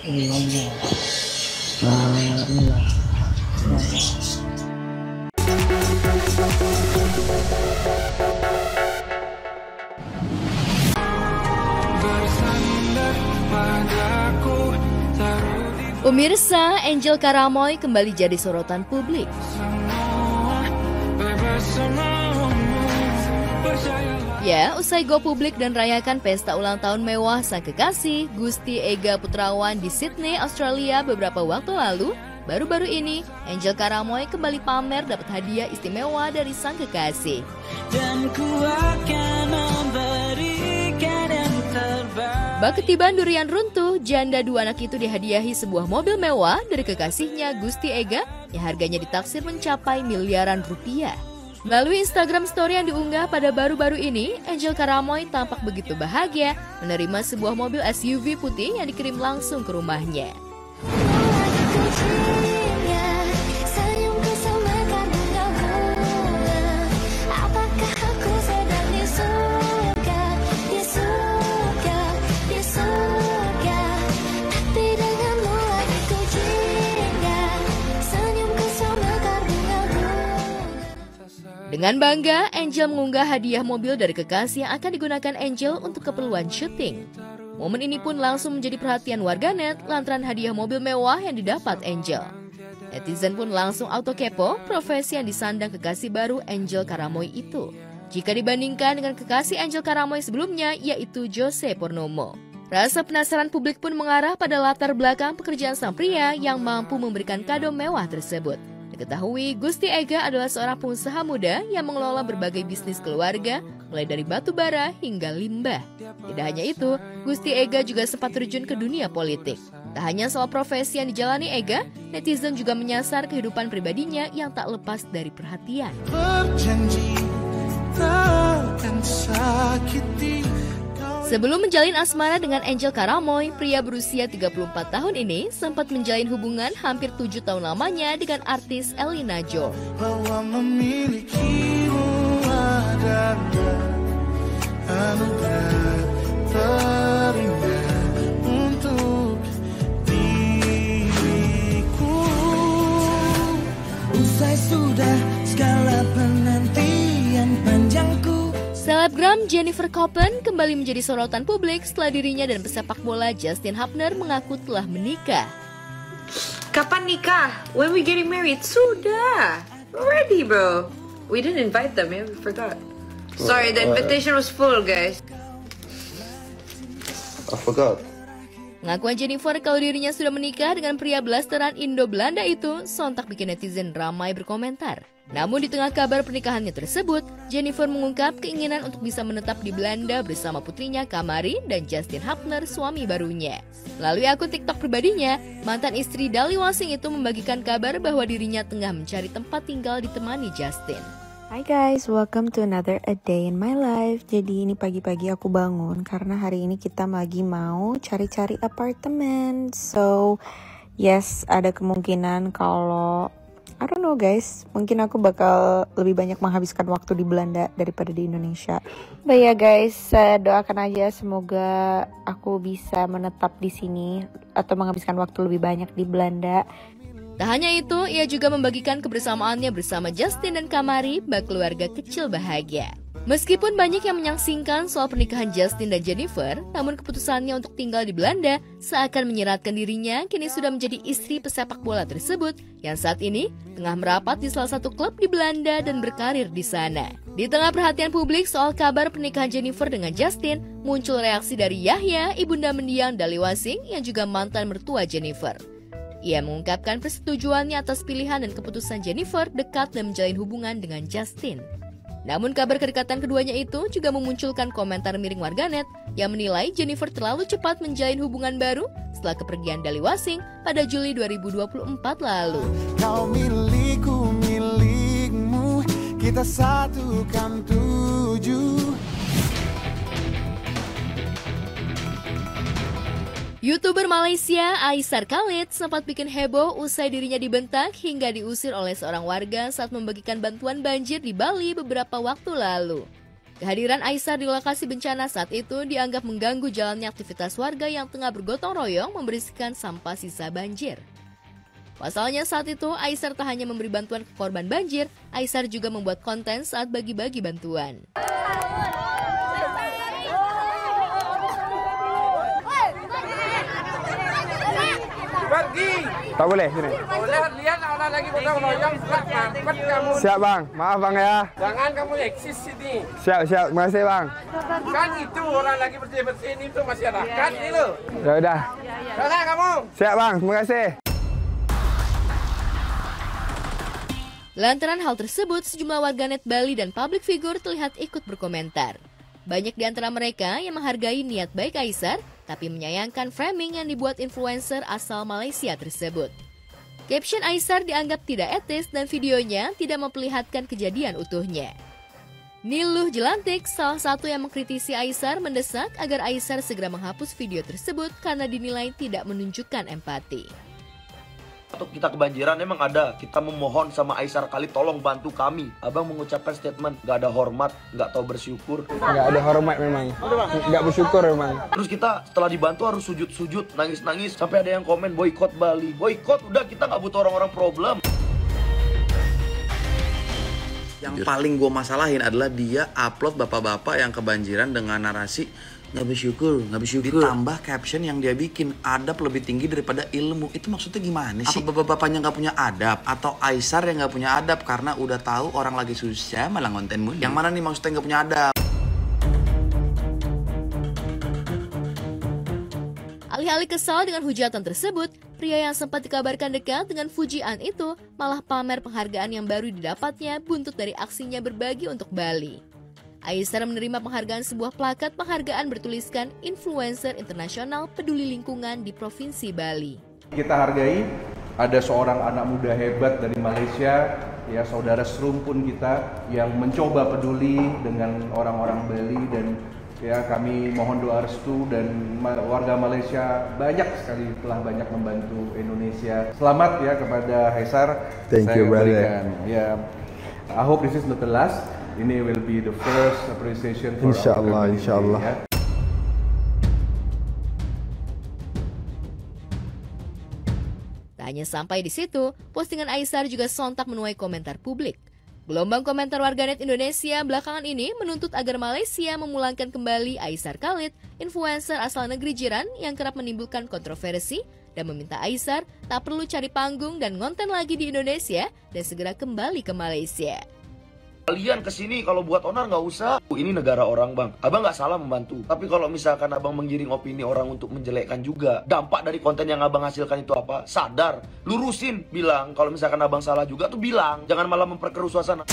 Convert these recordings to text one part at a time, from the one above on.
ngomong. Inilah. Pemirsa, Angel Karamoy kembali jadi sorotan publik. Ya, usai go publik dan rayakan pesta ulang tahun mewah sang kekasih, Gusti Ega Putrawan di Sydney, Australia beberapa waktu lalu, baru-baru ini Angel Karamoy kembali pamer dapat hadiah istimewa dari sang kekasih. Dan ku akan memberikan yang terbaik. Bak ketiban durian runtuh, janda dua anak itu dihadiahi sebuah mobil mewah dari kekasihnya Gusti Ega yang harganya ditaksir mencapai miliaran rupiah. Melalui Instagram story yang diunggah pada baru-baru ini, Angel Karamoy tampak begitu bahagia menerima sebuah mobil SUV putih yang dikirim langsung ke rumahnya. Dengan bangga, Angel mengunggah hadiah mobil dari kekasih yang akan digunakan Angel untuk keperluan syuting. Momen ini pun langsung menjadi perhatian warganet lantaran hadiah mobil mewah yang didapat Angel. Netizen pun langsung auto kepo profesi yang disandang kekasih baru Angel Karamoy itu. Jika dibandingkan dengan kekasih Angel Karamoy sebelumnya, yaitu Jose Purnomo. Rasa penasaran publik pun mengarah pada latar belakang pekerjaan sang pria yang mampu memberikan kado mewah tersebut. Diketahui, Gusti Ega adalah seorang pengusaha muda yang mengelola berbagai bisnis keluarga, mulai dari batu bara hingga limbah. Tidak hanya itu, Gusti Ega juga sempat terjun ke dunia politik. Tak hanya soal profesi yang dijalani Ega, netizen juga menyasar kehidupan pribadinya yang tak lepas dari perhatian. Berjanji takkan sakiti. Sebelum menjalin asmara dengan Angel Karamoy, pria berusia 34 tahun ini sempat menjalin hubungan hampir 7 tahun lamanya dengan artis Elina Jo. Bahwa memilikimu adalah anugerah terindah untuk diriku. Usai sudah segala penantian panjangku. Selebgram Jennifer Copen kembali menjadi sorotan publik setelah dirinya dan pesepak bola Justin Hubner mengaku telah menikah. Kapan nikah? When we getting married? Sudah. We're ready, bro. We didn't invite them, yeah? We forgot. Sorry, the invitation was full, guys. I forgot. Pengakuan Jennifer kalau dirinya sudah menikah dengan pria blasteran Indo-Belanda itu sontak bikin netizen ramai berkomentar. Namun di tengah kabar pernikahannya tersebut, Jennifer mengungkap keinginan untuk bisa menetap di Belanda bersama putrinya Kamari dan Justin Hubner, suami barunya. Melalui akun TikTok pribadinya, mantan istri Dali Wasing itu membagikan kabar bahwa dirinya tengah mencari tempat tinggal ditemani Justin. Hi guys, welcome to another A Day in My Life. Jadi ini pagi-pagi aku bangun karena hari ini kita lagi mau cari-cari apartemen. So, yes, ada kemungkinan kalau I don't know guys, mungkin aku bakal lebih banyak menghabiskan waktu di Belanda daripada di Indonesia. But ya guys, doakan aja semoga aku bisa menetap di sini atau menghabiskan waktu lebih banyak di Belanda. Tak hanya itu, ia juga membagikan kebersamaannya bersama Justin dan Kamari, bak keluarga kecil bahagia. Meskipun banyak yang menyangsingkan soal pernikahan Justin dan Jennifer, namun keputusannya untuk tinggal di Belanda seakan menyeratkan dirinya kini sudah menjadi istri pesepak bola tersebut yang saat ini tengah merapat di salah satu klub di Belanda dan berkarir di sana. Di tengah perhatian publik soal kabar pernikahan Jennifer dengan Justin, muncul reaksi dari Yahya, ibunda mendiang Dali Wasing yang juga mantan mertua Jennifer. Ia mengungkapkan persetujuannya atas pilihan dan keputusan Jennifer dekat dan menjalin hubungan dengan Justin. Namun kabar kedekatan keduanya itu juga memunculkan komentar miring warganet yang menilai Jennifer terlalu cepat menjalin hubungan baru setelah kepergian Dali Wasing pada Juli 2024 lalu. Kau milikku, milikmu, kita satukan tujuh. YouTuber Malaysia Aisar Khalid sempat bikin heboh usai dirinya dibentak hingga diusir oleh seorang warga saat membagikan bantuan banjir di Bali beberapa waktu lalu. Kehadiran Aisar di lokasi bencana saat itu dianggap mengganggu jalannya aktivitas warga yang tengah bergotong royong membersihkan sampah sisa banjir. Pasalnya saat itu, Aisar tak hanya memberi bantuan ke korban banjir, Aisar juga membuat konten saat bagi-bagi bantuan. Pergi. Tak boleh sini. Boleh lihat orang lagi gotong royong, mampet kamu. Siap bang, maaf bang ya. Jangan kamu eksis sini. Siap, terima kasih bang. Kan itu orang lagi bersih-bersih ini tuh masyarakat ini loh. Ya udah. Sana kamu. Siap bang, terima kasih. Lantaran hal tersebut, sejumlah warganet Bali dan public figure terlihat ikut berkomentar. Banyak di antara mereka yang menghargai niat baik Aisar, tapi menyayangkan framing yang dibuat influencer asal Malaysia tersebut. Caption Aisar dianggap tidak etis dan videonya tidak memperlihatkan kejadian utuhnya. Niluh Jelantik, salah satu yang mengkritisi Aisar, mendesak agar Aisar segera menghapus video tersebut karena dinilai tidak menunjukkan empati. Atau kita kebanjiran emang ada, kita memohon sama Aisar Khalid tolong bantu kami. Abang mengucapkan statement gak ada hormat, gak tahu bersyukur. Gak ada hormat memang, gak bersyukur memang. Terus kita setelah dibantu harus sujud-sujud, nangis-nangis. Sampai ada yang komen boykot Bali. Boykot udah, kita gak butuh orang-orang problem. Yang paling gue masalahin adalah dia upload bapak-bapak yang kebanjiran dengan narasi nggak bersyukur. Ditambah caption yang dia bikin, adab lebih tinggi daripada ilmu. Itu maksudnya gimana sih? Apa bapak-bapaknya nggak punya adab? Atau Aisar yang nggak punya adab karena udah tahu orang lagi susah malah ngonten mulu? Yang mana nih maksudnya nggak punya adab? Alih-alih kesal dengan hujatan tersebut, pria yang sempat dikabarkan dekat dengan Fujian itu malah pamer penghargaan yang baru didapatnya buntut dari aksinya berbagi untuk Bali. Aisar menerima penghargaan sebuah plakat penghargaan bertuliskan Influencer Internasional Peduli Lingkungan di Provinsi Bali. Kita hargai ada seorang anak muda hebat dari Malaysia, ya saudara serumpun kita yang mencoba peduli dengan orang-orang Bali dan ya kami mohon doa restu dan warga Malaysia banyak sekali telah banyak membantu Indonesia. Selamat ya kepada Aisar. Thank you, brother. Ya, I hope this is not the last. Ini will be the first appreciation for Insyaallah, our insyaallah. ya. Tak hanya sampai di situ, postingan Aisar juga sontak menuai komentar publik. Gelombang komentar warganet Indonesia belakangan ini menuntut agar Malaysia memulangkan kembali Aisar Khalid, influencer asal negeri jiran yang kerap menimbulkan kontroversi, dan meminta Aisar tak perlu cari panggung dan ngonten lagi di Indonesia dan segera kembali ke Malaysia. Kalian kesini kalau buat onar nggak usah. Ini negara orang bang, abang nggak salah membantu. Tapi kalau misalkan abang menggiring opini orang untuk menjelekkan juga, dampak dari konten yang abang hasilkan itu apa? Sadar, lurusin, bilang. Kalau misalkan abang salah juga tuh bilang. Jangan malah memperkeruh suasana.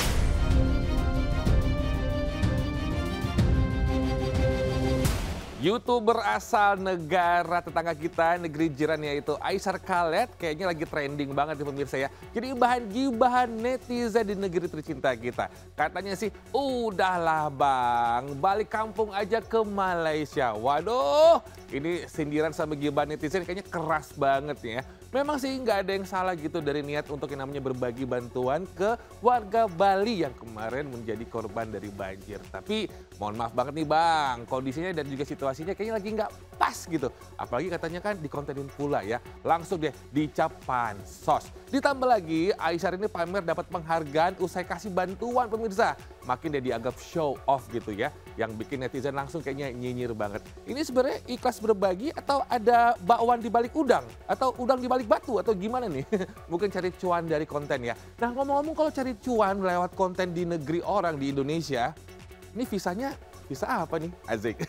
YouTuber asal negara tetangga kita, negeri jiran yaitu Aisar Khalid, kayaknya lagi trending banget nih pemirsa ya. Jadi gibahan netizen di negeri tercinta kita. Katanya sih, udahlah bang, balik kampung aja ke Malaysia. Waduh, ini sindiran sama gibahan netizen kayaknya keras banget ya. Memang sih nggak ada yang salah gitu dari niat untuk yang namanya berbagi bantuan ke warga Bali yang kemarin menjadi korban dari banjir. Tapi mohon maaf banget nih bang, kondisinya dan juga situasinya kayaknya lagi nggak pas gitu. Apalagi katanya kan dikontenin pula ya, langsung deh dicap pansos. Ditambah lagi Aisar ini pamer dapat penghargaan usai kasih bantuan pemirsa. Makin dia dianggap show off gitu ya, yang bikin netizen langsung kayaknya nyinyir banget. Ini sebenarnya ikhlas berbagi atau ada bakwan di balik udang? Atau udang di balik batu atau gimana nih? Mungkin cari cuan dari konten ya. Nah ngomong-ngomong kalau cari cuan lewat konten di negeri orang di Indonesia, ini visanya visa apa nih? Asik.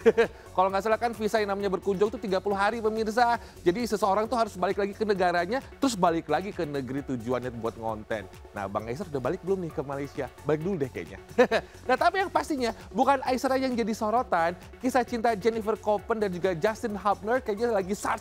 Kalau nggak salah kan visa yang namanya berkunjung tuh 30 hari pemirsa. Jadi seseorang tuh harus balik lagi ke negaranya, terus balik lagi ke negeri tujuannya buat ngonten. Nah Bang Aisar udah balik belum nih ke Malaysia? Balik dulu deh kayaknya. Nah tapi yang pastinya bukan Aisar yang jadi sorotan. Kisah cinta Jennifer Copen dan juga Justin Hubner kayaknya lagi sat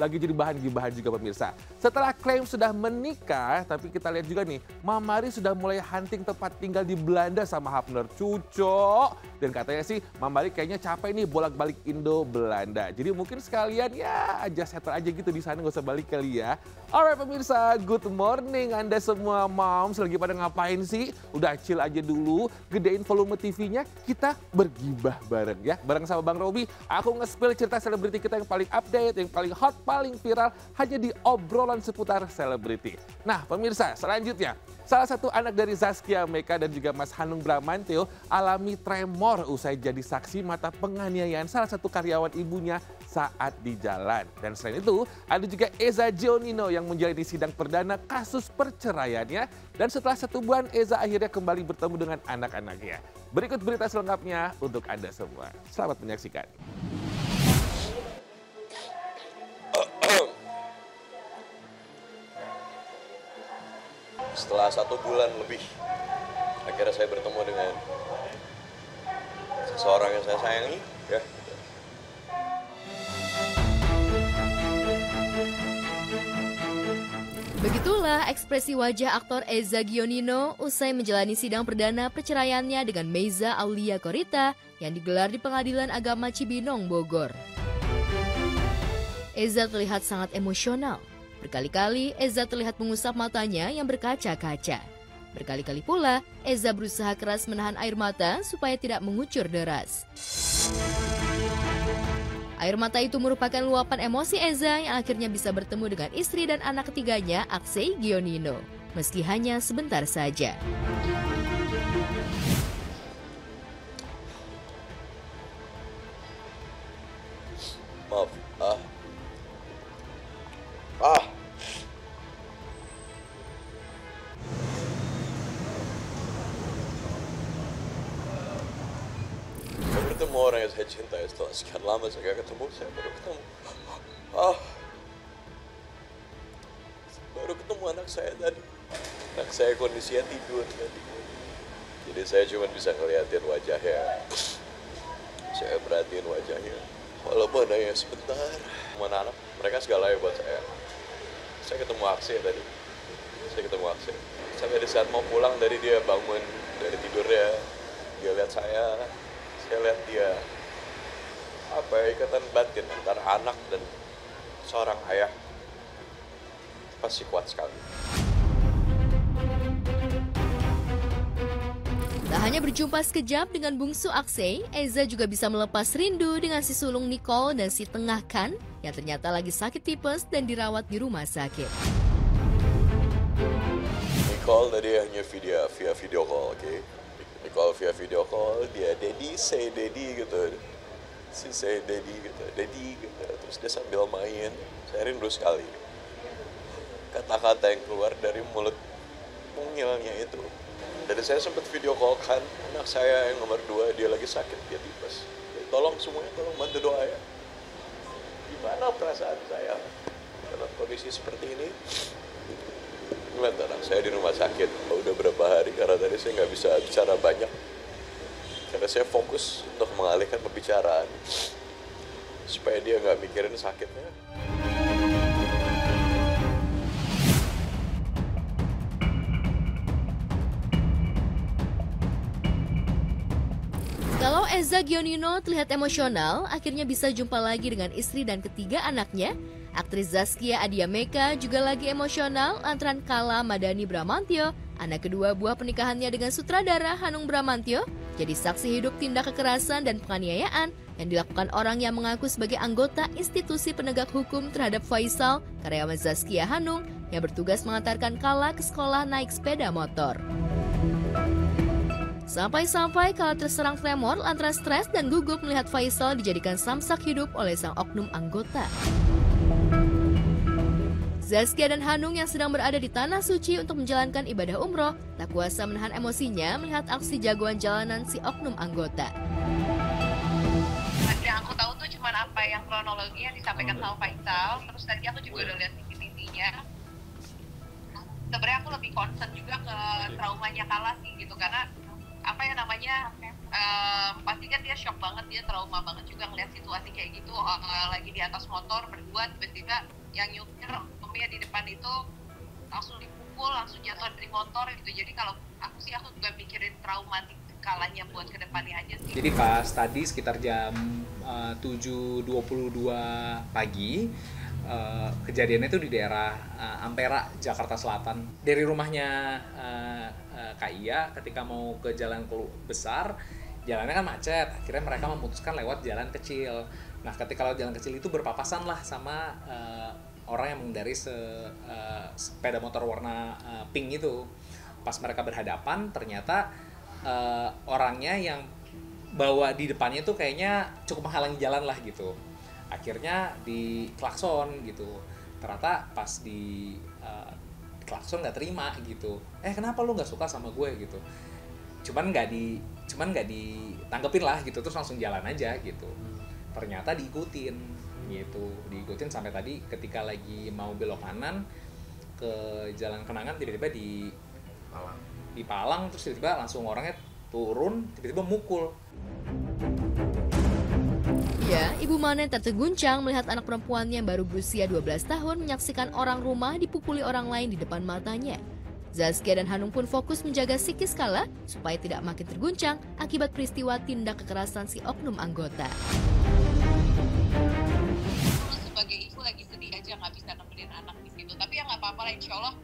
lagi jadi bahan gibahan juga pemirsa. Setelah klaim sudah menikah, tapi kita lihat juga nih, Mamari sudah mulai hunting tempat tinggal di Belanda sama Hubner. Cucok. Dan katanya sih Mambali kayaknya capek nih bolak-balik Indo Belanda. Jadi mungkin sekalian ya just settle aja gitu di sana, nggak usah balik kali ya. Alright pemirsa, good morning Anda semua moms, lagi pada ngapain sih? Udah chill aja dulu, gedein volume TV-nya, kita bergibah bareng ya. Bareng sama Bang Robi, aku nge-spill cerita selebriti kita yang paling update, yang paling hot, paling viral, hanya di obrolan seputar selebriti. Nah pemirsa, selanjutnya, salah satu anak dari Zaskia Meka dan juga Mas Hanung Bramantyo alami tremor usai jadi saksi mata penganiayaan salah satu karyawan ibunya saat di jalan. Dan selain itu, ada juga Eza Gionino yang menjalani sidang perdana kasus perceraiannya. Dan setelah 1 bulan, Eza akhirnya kembali bertemu dengan anak-anaknya. Berikut berita selengkapnya untuk Anda semua. Selamat menyaksikan. Setelah 1 bulan lebih, akhirnya saya bertemu dengan seseorang yang saya sayangi, ya. Begitulah ekspresi wajah aktor Eza Gionino usai menjalani sidang perdana perceraiannya dengan Meiza Aulia Korita yang digelar di Pengadilan Agama Cibinong, Bogor. Eza terlihat sangat emosional. Berkali-kali Eza terlihat mengusap matanya yang berkaca-kaca. Berkali-kali pula Eza berusaha keras menahan air mata supaya tidak mengucur deras. Air mata itu merupakan luapan emosi Eza yang akhirnya bisa bertemu dengan istri dan anak ketiganya, Aksei Gionino, meski hanya sebentar saja. Maaf, saya bertemu orang yang saya cintai setelah sekian lama saya gak ketemu, saya baru ketemu. Baru ketemu anak saya tadi. Anak saya kondisinya tidur tadi. Jadi saya cuma bisa ngeliatin wajahnya. Saya perhatiin wajahnya. Walaupun hanya sebentar. Mana anak, mereka segalanya buat saya. Saya ketemu Aksei tadi. Sampai di saat mau pulang dari dia bangun dari tidurnya, dia lihat saya lihat dia. Apa ya, ikatan batin antara anak dan seorang ayah pasti kuat sekali. Tak hanya berjumpa sekejap dengan bungsu Aksei, Eza juga bisa melepas rindu dengan si sulung Nicole dan si tengah Kan yang ternyata lagi sakit tipes dan dirawat di rumah sakit. Nicole tadi hanya via video call, oke? Nicole via video call, dia daddy, say daddy gitu. Say daddy gitu. Terus dia sambil main, saya rindu sekali. Kata-kata yang keluar dari mulut mungilnya itu. Jadi saya sempat video call Kan, anak saya yang nomor 2, dia lagi sakit, dia tipes. Tolong semuanya, tolong bantu doa ya. Gimana perasaan saya dalam kondisi seperti ini? Ngeliat anak saya di rumah sakit, udah berapa hari karena tadi saya nggak bisa bicara banyak. Karena saya fokus untuk mengalihkan pembicaraan supaya dia nggak mikirin sakitnya. Kalau Eza Gionino terlihat emosional, akhirnya bisa jumpa lagi dengan istri dan ketiga anaknya. Aktris Zaskia Adia Meka juga lagi emosional lantaran Kala Madani Bramantyo, anak kedua buah pernikahannya dengan sutradara Hanung Bramantyo, jadi saksi hidup tindak kekerasan dan penganiayaan yang dilakukan orang yang mengaku sebagai anggota institusi penegak hukum terhadap Faisal, karyawan Zaskia Hanung, yang bertugas mengantarkan Kala ke sekolah naik sepeda motor. Sampai-sampai Kala terserang tremor lantaran stres dan gugup melihat Faisal dijadikan samsak hidup oleh sang oknum anggota. Zaskia dan Hanung yang sedang berada di Tanah Suci untuk menjalankan ibadah umroh tak kuasa menahan emosinya melihat aksi jagoan jalanan si oknum anggota. Yang aku tahu tuh cuma apa yang kronologi yang disampaikan sama Faisal, terus tadi aku juga udah lihat CCTV-nya. Sebenarnya aku lebih concern juga ke traumanya Kala sih gitu, karena apa ya namanya, pasti kan dia shock banget, dia trauma banget juga ngeliat situasi kayak gitu, lagi di atas motor berdua, tiba-tiba yang nyupir omnya di depan itu langsung dipukul, langsung jatuh dari motor gitu. Jadi kalau aku juga mikirin traumatik kalanya buat kedepannya aja sih. Jadi pas tadi sekitar jam 7.22 pagi, kejadiannya itu di daerah Ampera, Jakarta Selatan. Dari rumahnya Kak Iya ketika mau ke jalan besar, jalannya kan macet. Akhirnya mereka memutuskan lewat jalan kecil. Nah, ketika lewat jalan kecil itu berpapasan lah sama orang yang mengendarai sepeda motor warna pink itu. Pas mereka berhadapan, ternyata orangnya yang bawa di depannya tuh kayaknya cukup menghalangi jalan lah gitu. Akhirnya di klakson gitu. Ternyata pas di klakson nggak terima gitu. Kenapa lu nggak suka sama gue gitu? Cuman nggak ditanggepin lah gitu, terus langsung jalan aja gitu. Ternyata diikutin gitu, diikutin sampai tadi ketika lagi mau belok kanan ke Jalan Kenangan, tiba-tiba di palang, terus tiba-tiba langsung orangnya turun, tiba-tiba mukul. Ya, Ibu Manen terguncang melihat anak perempuannya yang baru berusia 12 tahun menyaksikan orang rumah dipukuli orang lain di depan matanya. Zaskia dan Hanung pun fokus menjaga psikis Kala supaya tidak makin terguncang akibat peristiwa tindak kekerasan si oknum anggota. Sebagai ibu lagi sedih aja nggak bisa nemenin anak di situ, tapi ya nggak apa-apa lah, insya Allah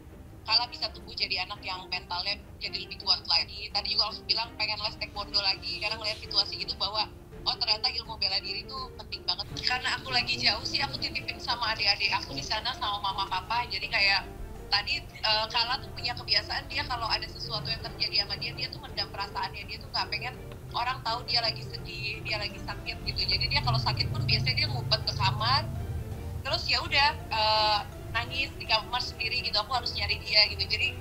Kala bisa tumbuh jadi anak yang mentalnya jadi lebih kuat lagi. Tadi juga langsung bilang pengen les taekwondo lagi karena ngeliat situasi itu bahwa oh ternyata ilmu bela diri itu penting banget. Karena aku lagi jauh sih, aku titipin sama adik-adik aku di sana sama mama papa. Jadi kayak tadi Kala tuh punya kebiasaan, dia kalau ada sesuatu yang terjadi sama dia tuh mendam perasaannya. Dia tuh nggak pengen orang tahu dia lagi sedih, dia lagi sakit gitu. Jadi dia kalau sakit pun biasanya dia ngumpet ke kamar, terus ya udah nangis di kamar sendiri gitu. Aku harus nyari dia gitu. Jadi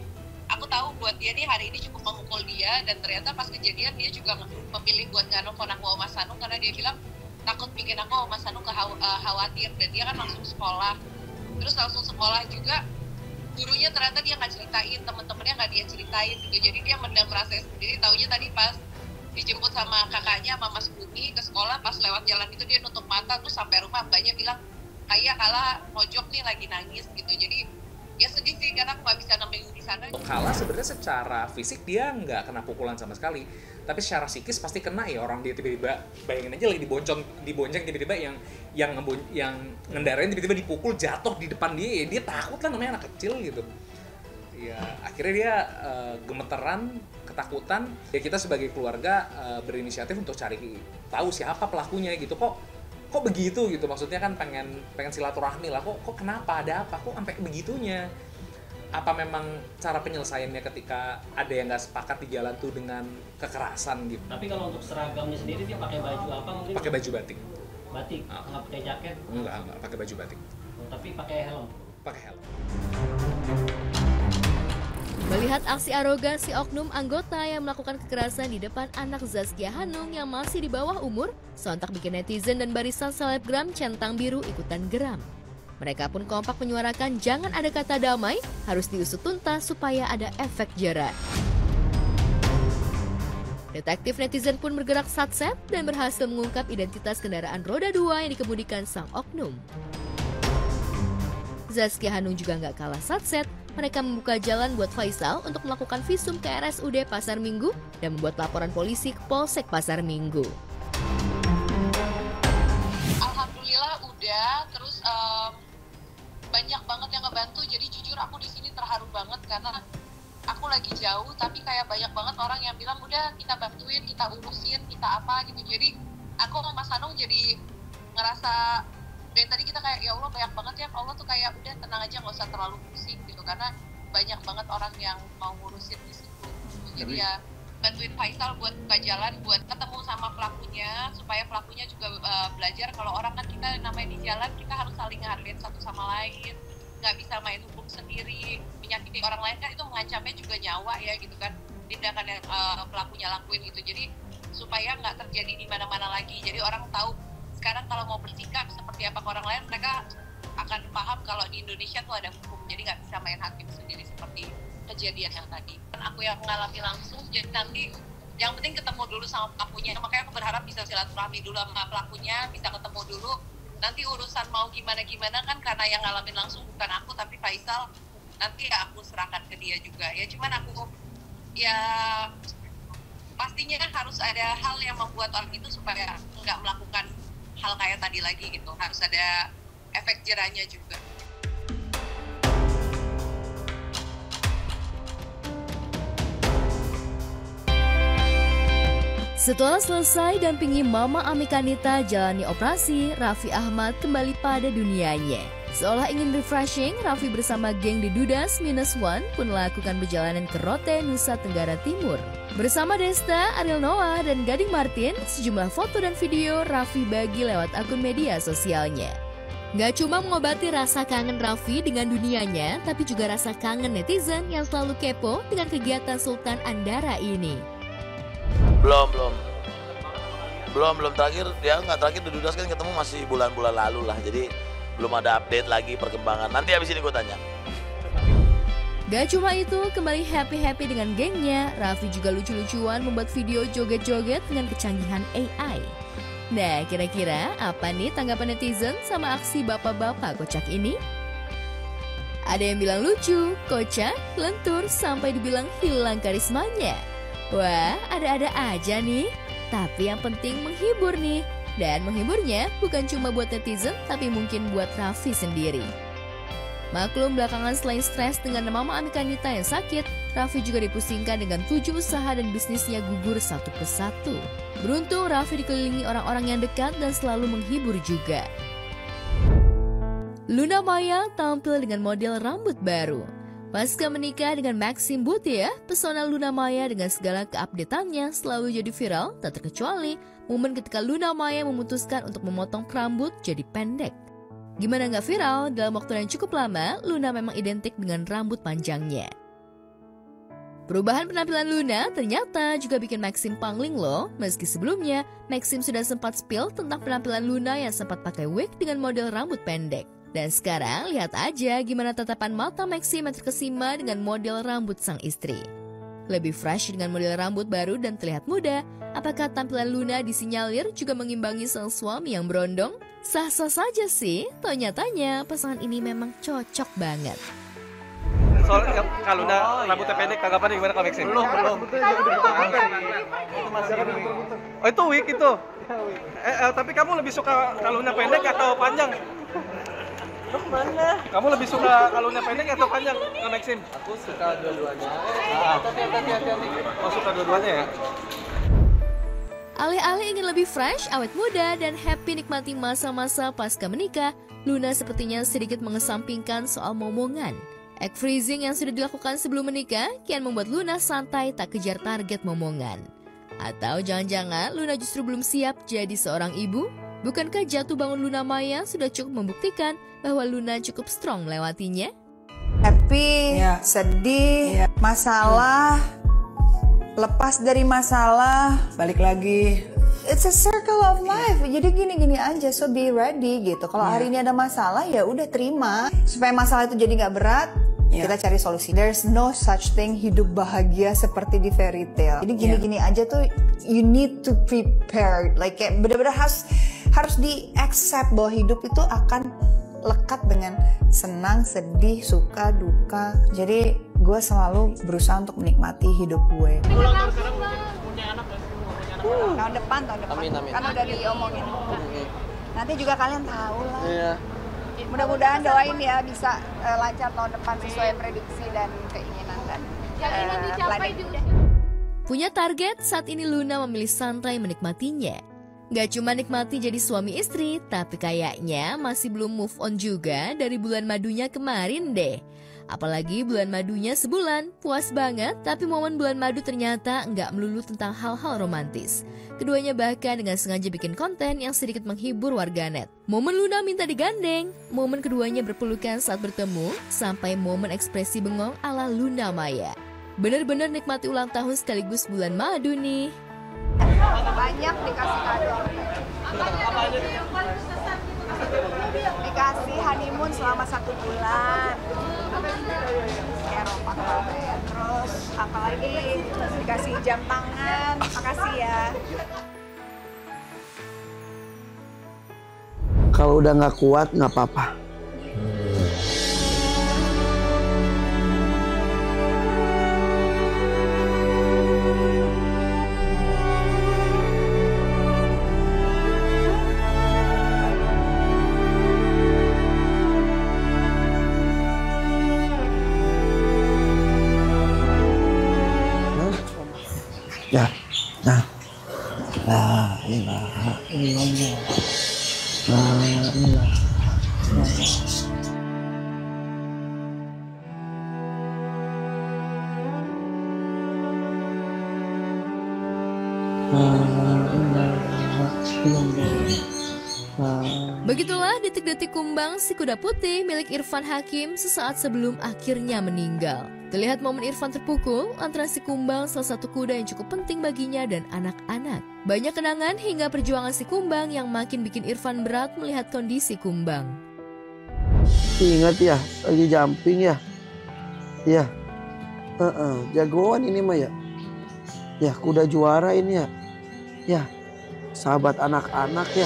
aku tahu buat dia nih hari ini cukup memukul dia, dan ternyata pas kejadian dia juga memilih buat nggak nelfon aku Mas Hanung karena dia bilang takut bikin aku Mas Hanung khawatir, dan dia kan langsung sekolah. Terus langsung sekolah juga gurunya ternyata dia nggak ceritain, temen-temennya nggak dia ceritain gitu. Jadi dia mendam rasanya sendiri. Taunya tadi pas dijemput sama kakaknya sama Mas Bumi ke sekolah, pas lewat jalan itu dia nutup mata, terus sampai rumah mbaknya bilang kayak Kala mojok nih lagi nangis gitu. Jadi ya sedih sih karena aku nggak bisa nemenin di sana. Kala sebenarnya secara fisik dia nggak kena pukulan sama sekali, tapi secara psikis pasti kena ya. Orang dia tiba-tiba, bayangin aja lagi dibonceng tiba-tiba yang ngendarain tiba-tiba dipukul jatuh di depan dia, ya dia takut lah, namanya anak kecil gitu. Ya akhirnya dia gemeteran, ketakutan. Ya kita sebagai keluarga berinisiatif untuk cari tahu siapa pelakunya gitu. Kok begitu gitu, maksudnya kan pengen silaturahmi lah, kok kenapa, ada apa, kok sampai begitunya. Apa memang cara penyelesaiannya ketika ada yang nggak sepakat di jalan tuh dengan kekerasan gitu. Tapi kalau untuk seragamnya sendiri dia pakai baju apa mungkin? Pakai baju batik. Batik? Nggak pakai jaket? Enggak, pakai baju batik. Tapi pakai helm? Pakai helm. Melihat aksi arogan si oknum anggota yang melakukan kekerasan di depan anak Zaskia Hanung yang masih di bawah umur, sontak bikin netizen dan barisan selebgram centang biru ikutan geram. Mereka pun kompak menyuarakan jangan ada kata damai, harus diusut tuntas supaya ada efek jera. Detektif netizen pun bergerak satset dan berhasil mengungkap identitas kendaraan roda 2 yang dikemudikan sang oknum. Zaskia Hanung juga nggak kalah satset. Mereka membuka jalan buat Faisal untuk melakukan visum ke RSUD Pasar Minggu dan membuat laporan polisi ke Polsek Pasar Minggu. Alhamdulillah udah, terus banyak banget yang ngebantu. Jadi jujur aku di sini terharu banget karena aku lagi jauh, tapi kayak banyak banget orang yang bilang udah kita bantuin, kita urusin, kita apa gitu. Jadi aku sama Mas Hanung jadi ngerasa dari tadi kita kayak ya Allah banyak banget ya, Allah tuh kayak udah tenang aja, nggak usah terlalu pusing gitu karena banyak banget orang yang mau ngurusin di situ. Jadi ya bantuin Faisal buat buka jalan, buat ketemu sama pelakunya supaya pelakunya juga belajar kalau orang kan kita namanya di jalan kita harus saling ngehargain satu sama lain, nggak bisa main hukum sendiri, menyakiti orang lain kan itu mengancamnya juga nyawa ya gitu kan, tindakan yang pelakunya lakuin gitu. Jadi supaya nggak terjadi di mana-mana lagi, jadi orang tahu sekarang kalau mau bersikap seperti apa ke orang lain, mereka akan paham kalau di Indonesia tuh ada hukum, jadi nggak bisa main hakim sendiri seperti kejadian yang tadi. Dan aku yang mengalami langsung, jadi nanti yang penting ketemu dulu sama pelakunya, makanya aku berharap bisa silaturahmi dulu sama pelakunya, bisa ketemu dulu. Nanti urusan mau gimana-gimana kan karena yang ngalamin langsung bukan aku tapi Faisal, nanti ya aku serahkan ke dia juga. Ya cuman aku ya pastinya harus ada hal yang membuat orang itu supaya nggak melakukan hal kayak tadi lagi gitu. Harus ada efek jerahnya juga. Setelah selesai dampingi Mama Amikanita jalani operasi, Raffi Ahmad kembali pada dunianya. Seolah ingin refreshing, Raffi bersama geng di Dudas -1 pun melakukan perjalanan ke Rote, Nusa Tenggara Timur. Bersama Desta, Ariel Noah, dan Gading Martin, sejumlah foto dan video Raffi bagi lewat akun media sosialnya. Gak cuma mengobati rasa kangen Raffi dengan dunianya, tapi juga rasa kangen netizen yang selalu kepo dengan kegiatan Sultan Andara ini. Belum terakhir dia nggak terakhir di Dudas kan ketemu masih bulan-bulan lalu lah, jadi belum ada update lagi perkembangan. Nanti habis ini gue tanya. Gak cuma itu, kembali happy-happy dengan gengnya, Raffi juga lucu-lucuan membuat video joget-joget dengan kecanggihan AI. Nah, kira-kira apa nih tanggapan netizen sama aksi bapak-bapak kocak ini? Ada yang bilang lucu, kocak, lentur, sampai dibilang hilang karismanya. Wah, ada-ada aja nih. Tapi yang penting menghibur nih. Dan menghiburnya bukan cuma buat netizen, tapi mungkin buat Raffi sendiri. Maklum belakangan selain stres dengan Mama Amikanita yang sakit, Raffi juga dipusingkan dengan 7 usaha dan bisnisnya gugur satu persatu. Beruntung Raffi dikelilingi orang-orang yang dekat dan selalu menghibur juga. Luna Maya tampil dengan model rambut baru. Pasca menikah dengan Maxim Butia, pesona Luna Maya dengan segala keupdateannya selalu jadi viral, tak terkecuali momen ketika Luna Maya memutuskan untuk memotong rambut jadi pendek. Gimana nggak viral, dalam waktu yang cukup lama, Luna memang identik dengan rambut panjangnya. Perubahan penampilan Luna ternyata juga bikin Maxim pangling loh, meski sebelumnya Maxim sudah sempat spill tentang penampilan Luna yang sempat pakai wig dengan model rambut pendek. Dan sekarang lihat aja gimana tatapan mata Maxim yang terkesima dengan model rambut sang istri. Lebih fresh dengan model rambut baru dan terlihat muda, apakah tampilan Luna disinyalir juga mengimbangi sang suami yang berondong? Sah-sah saja sih, nyatanya pasangan ini memang cocok banget. Soal kalau Luna rambutnya pendek, tanggapannya gimana kalau Maxim? Belum. Oh itu wig itu? Tapi kamu lebih suka kalau Luna pendek atau panjang? Mana? Kamu lebih suka kalungnya pendek atau panjang, Kak Maxim? Aku suka dua-duanya. Hati-hati. Oh, suka dua-duanya ya? Alih-alih ingin lebih fresh, awet muda, dan happy nikmati masa-masa pasca menikah, Luna sepertinya sedikit mengesampingkan soal momongan. Egg freezing yang sudah dilakukan sebelum menikah kian membuat Luna santai tak kejar target momongan. Atau jangan-jangan Luna justru belum siap jadi seorang ibu? Bukankah jatuh bangun Luna Maya sudah cukup membuktikan bahwa Luna cukup strong melewatinya? Happy, sedih, masalah, lepas dari masalah, balik lagi. It's a circle of life. Jadi gini-gini aja, so be ready gitu. Kalau hari ini ada masalah, ya udah terima. Supaya masalah itu jadi nggak berat, kita cari solusi. There's no such thing hidup bahagia seperti di fairy tale. Jadi gini-gini aja tuh, you need to prepare. Like kayak bener-bener harus di-accept bahwa hidup itu akan lekat dengan senang, sedih, suka, duka. Jadi gue selalu berusaha untuk menikmati hidup gue. Tahun depan. Amin. Kan udah diomongin. Nanti juga kalian tahu lah. Iya. Mudah-mudahan doain ya bisa lancar tahun depan sesuai prediksi dan keinginan dan planning. Punya target, saat ini Luna memilih santai menikmatinya. Gak cuma nikmati jadi suami istri, tapi kayaknya masih belum move on juga dari bulan madunya kemarin deh. Apalagi bulan madunya sebulan, puas banget, tapi momen bulan madu ternyata nggak melulu tentang hal-hal romantis. Keduanya bahkan dengan sengaja bikin konten yang sedikit menghibur warganet. Momen Luna minta digandeng, momen keduanya berpelukan saat bertemu, sampai momen ekspresi bengong ala Luna Maya. Bener-bener nikmati ulang tahun sekaligus bulan madu nih. Banyak dikasih kado. Dikasih honeymoon selama 1 bulan. Eropa kemarin. Terus apalagi dikasih jam tangan. Makasih ya. Kalau udah nggak kuat nggak apa-apa. Begitulah detik-detik kumbang si kuda putih milik Irfan Hakim sesaat sebelum akhirnya meninggal. Terlihat momen Irfan terpukul lantaran si kumbang salah satu kuda yang cukup penting baginya dan anak-anak. Banyak kenangan hingga perjuangan si kumbang yang makin bikin Irfan berat melihat kondisi kumbang. Ingat ya, lagi jumping ya. Ya. Jagoan ini mah ya. Ya, kuda juara ini ya. Ya. Sahabat anak-anak ya.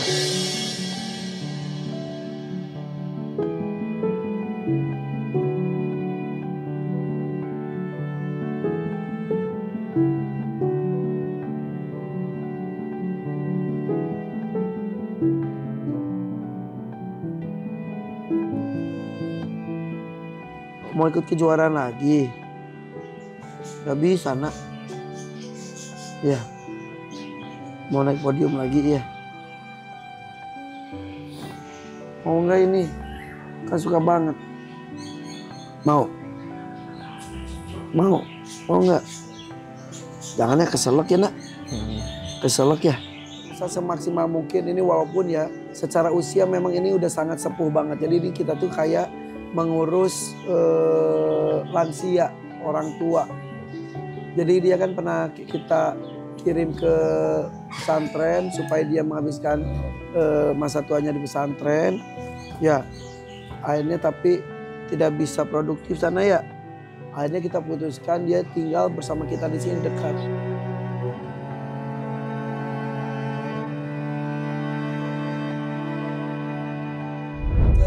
Mau ikut kejuaraan lagi? Gak bisa nak. Ya. Mau naik podium lagi ya. Mau nggak ini? Kan suka banget. Mau? Mau nggak? Jangan ya keselak ya nak. Keselak ya. Semaksimal mungkin ini walaupun ya secara usia memang ini udah sangat sepuh banget. Jadi ini kita tuh kayak mengurus lansia, orang tua. Jadi dia kan pernah kita kirim ke pesantren supaya dia menghabiskan masa tuanya di pesantren. Ya, akhirnya tapi tidak bisa produktif sana ya. Akhirnya kita putuskan dia tinggal bersama kita di sini dekat.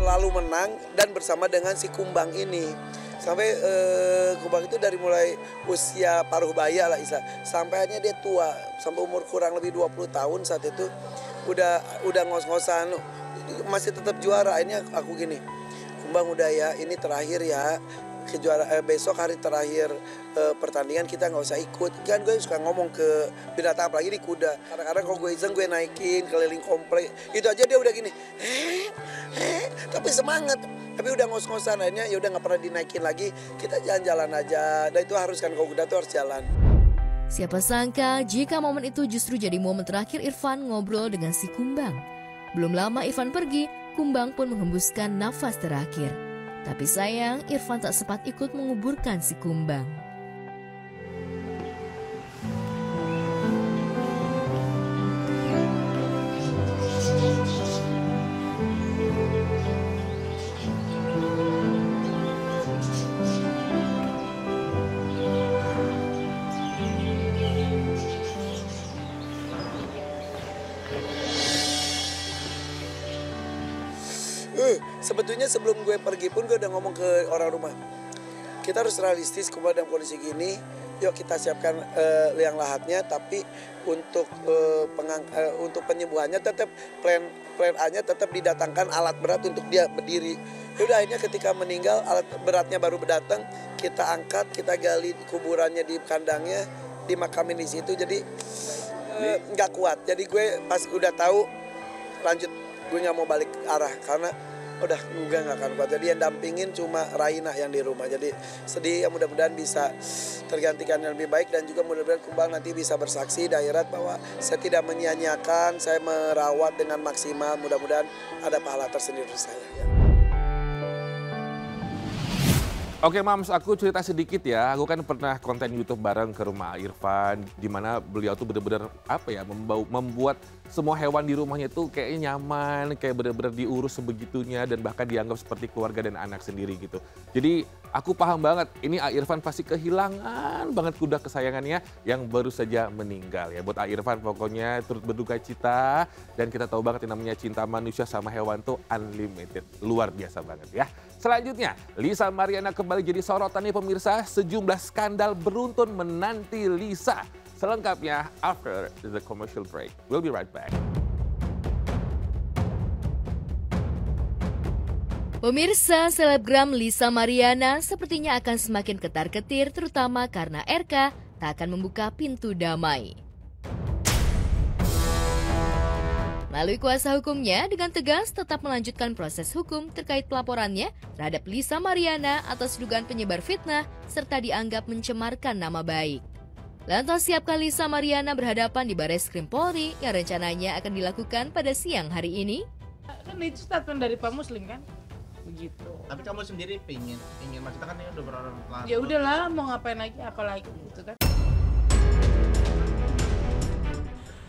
Lalu menang dan bersama dengan si kumbang ini sampai kumbang itu dari mulai usia paruh baya lah Isa sampai akhirnya dia tua sampai umur kurang lebih 20 tahun saat itu udah ngos-ngosan masih tetap juara. Akhirnya aku gini, kumbang udah ya ini terakhir ya kejuaraan besok hari terakhir pertandingan kita nggak usah ikut. Kan gue suka ngomong ke binatang apalagi di kuda. Kadang-kadang kalau gue iseng gue naikin keliling komplek itu aja dia udah gini tapi semangat, tapi udah ngos-ngosan. Akhirnya ya udah nggak pernah dinaikin lagi, kita jalan-jalan aja. Dan itu harus kan kalau kuda tuh harus jalan. Siapa sangka jika momen itu justru jadi momen terakhir Irfan ngobrol dengan si kumbang. Belum lama Irfan pergi, kumbang pun menghembuskan nafas terakhir. Tapi sayang, Irfan tak sempat ikut menguburkan si kumbang. Sebetulnya sebelum gue pergi pun gue udah ngomong ke orang rumah. Kita harus realistis kumbang dalam kondisi gini. Yuk kita siapkan liang lahatnya, tapi untuk untuk penyembuhannya tetap plan A-nya tetap didatangkan alat berat untuk dia berdiri. Yaudah akhirnya ketika meninggal alat beratnya baru datang, kita angkat, kita gali kuburannya di kandangnya, dimakamin di situ. Jadi nggak kuat. Jadi gue pas udah tahu lanjut gue nggak mau balik arah karena udah gue nggak akan kuat. Jadi yang dampingin cuma Raina yang di rumah. Jadi sedih ya, mudah-mudahan bisa tergantikan yang lebih baik dan juga mudah-mudahan kumbang nanti bisa bersaksi di akhirat bahwa saya tidak menyia-nyiakan, saya merawat dengan maksimal. Mudah-mudahan ada pahala tersendiri saya. Ya. Oke Mams, aku cerita sedikit ya. Aku kan pernah konten YouTube bareng ke rumah Irfan, di mana beliau tuh benar-benar membuat semua hewan di rumahnya tuh kayaknya nyaman, kayak benar-benar diurus sebegitunya dan bahkan dianggap seperti keluarga dan anak sendiri gitu. Jadi aku paham banget, ini Irfan pasti kehilangan banget kuda kesayangannya yang baru saja meninggal ya. Buat Irfan pokoknya turut berduka cita dan kita tahu banget yang namanya cinta manusia sama hewan tuh unlimited, luar biasa banget ya. Selanjutnya, Lisa Mariana kembali jadi sorotan nih pemirsa. Sejumlah skandal beruntun menanti Lisa. Selengkapnya after the commercial break. We'll be right back. Pemirsa, selebgram Lisa Mariana sepertinya akan semakin ketar-ketir terutama karena RK tak akan membuka pintu damai. Melalui kuasa hukumnya, dengan tegas tetap melanjutkan proses hukum terkait pelaporannya terhadap Lisa Mariana atas dugaan penyebar fitnah serta dianggap mencemarkan nama baik. Lantas siapkah Lisa Mariana berhadapan di Barreskrim Polri yang rencananya akan dilakukan pada siang hari ini? Kan itu statement dari Pak Muslim kan? Begitu. Tapi kamu sendiri ingin maksudnya kan ini udah berorang. Ya udahlah, mau ngapain lagi, apalagi gitu kan.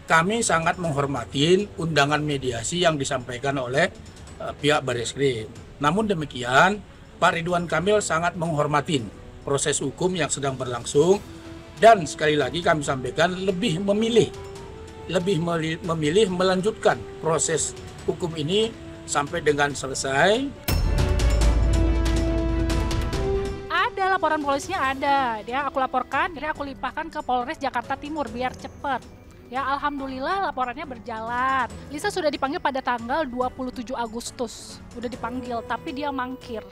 Kami sangat menghormati undangan mediasi yang disampaikan oleh pihak Barreskrim. Namun demikian, Pak Ridwan Kamil sangat menghormati proses hukum yang sedang berlangsung dan sekali lagi kami sampaikan lebih memilih melanjutkan proses hukum ini sampai dengan selesai. Ada laporan polisinya ada, aku laporkan, jadi aku limpahkan ke Polres Jakarta Timur biar cepat. Ya alhamdulillah laporannya berjalan. Lisa sudah dipanggil pada tanggal 27 Agustus. Udah dipanggil tapi dia mangkir.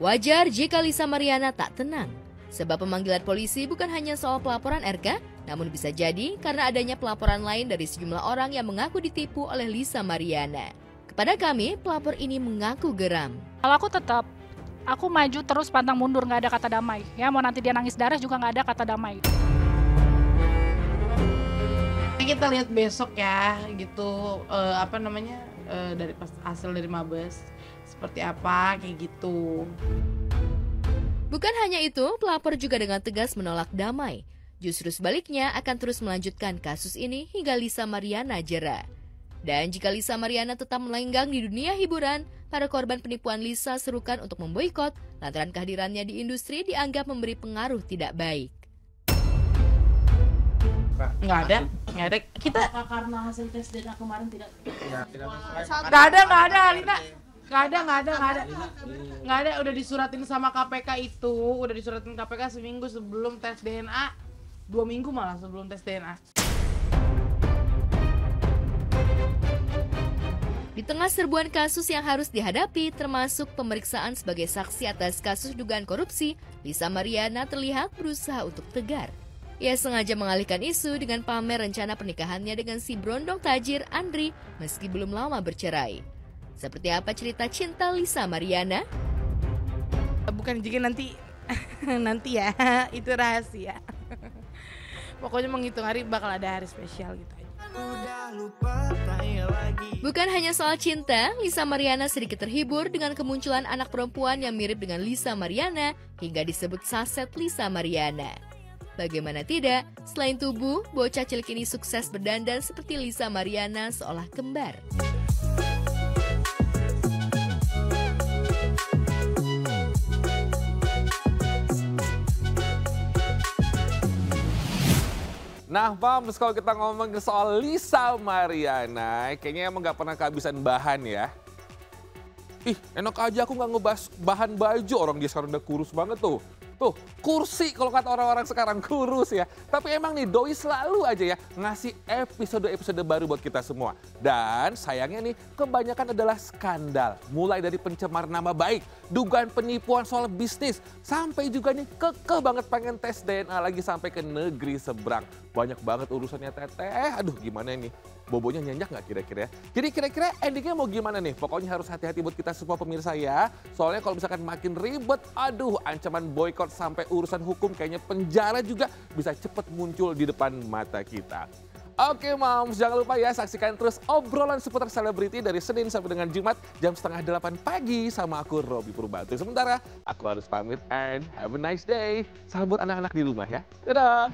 Wajar jika Lisa Mariana tak tenang. Sebab pemanggilan polisi bukan hanya soal pelaporan RK, namun bisa jadi karena adanya pelaporan lain dari sejumlah orang yang mengaku ditipu oleh Lisa Mariana. Kepada kami, pelapor ini mengaku geram. Kalau aku maju terus pantang mundur, nggak ada kata damai. Ya mau nanti dia nangis darah juga nggak ada kata damai. Kita lihat besok ya, gitu dari hasil dari Mabes seperti apa kayak gitu. Bukan hanya itu, pelapor juga dengan tegas menolak damai. Justru sebaliknya akan terus melanjutkan kasus ini hingga Lisa Mariana jera. Dan jika Lisa Mariana tetap melenggang di dunia hiburan, para korban penipuan Lisa serukan untuk memboikot lantaran kehadirannya di industri dianggap memberi pengaruh tidak baik. Nggak ada. Kita karena hasil tes DNA kemarin tidak. Nggak ada, Alina. Nggak ada. Udah disuratin sama KPK itu, seminggu sebelum tes DNA, 2 minggu malah sebelum tes DNA. Di tengah serbuan kasus yang harus dihadapi, termasuk pemeriksaan sebagai saksi atas kasus dugaan korupsi, Lisa Mariana terlihat berusaha untuk tegar. Ia sengaja mengalihkan isu dengan pamer rencana pernikahannya dengan si berondong tajir Andri meski belum lama bercerai. Seperti apa cerita cinta Lisa Mariana? Bukan juga nanti ya, itu rahasia. Pokoknya menghitung hari bakal ada hari spesial gitu aja. Bukan hanya soal cinta, Lisa Mariana sedikit terhibur dengan kemunculan anak perempuan yang mirip dengan Lisa Mariana hingga disebut saset Lisa Mariana. Bagaimana tidak, selain tubuh, bocah cilik ini sukses berdandan seperti Lisa Mariana seolah kembar. Nah, Mams, kalau kita ngomongin soal Lisa Mariana, kayaknya emang gak pernah kehabisan bahan ya. Ih, enak aja aku gak ngebahas bahan baju, orang dia sekarang udah kurus banget tuh. Tuh, kursi kalau kata orang-orang sekarang kurus ya. Tapi emang nih Doi selalu aja ya ngasih episode-episode baru buat kita semua. Dan sayangnya nih kebanyakan adalah skandal. Mulai dari pencemar nama baik, dugaan penipuan soal bisnis, sampai juga nih kekeh banget pengen tes DNA lagi sampai ke negeri seberang. Banyak banget urusannya teteh. Aduh gimana nih? Bobonya nyenyak nggak kira-kira? Jadi kira-kira endingnya mau gimana nih? Pokoknya harus hati-hati buat kita semua pemirsa ya. Soalnya kalau misalkan makin ribet, aduh ancaman boykot sampai urusan hukum kayaknya penjara juga bisa cepet muncul di depan mata kita. Oke Moms, jangan lupa ya saksikan terus obrolan seputar selebriti dari Senin sampai dengan Jumat jam 7:30 pagi sama aku Robby Purbantu. Sementara aku harus pamit and have a nice day. Salam buat anak-anak di rumah ya. Dadah!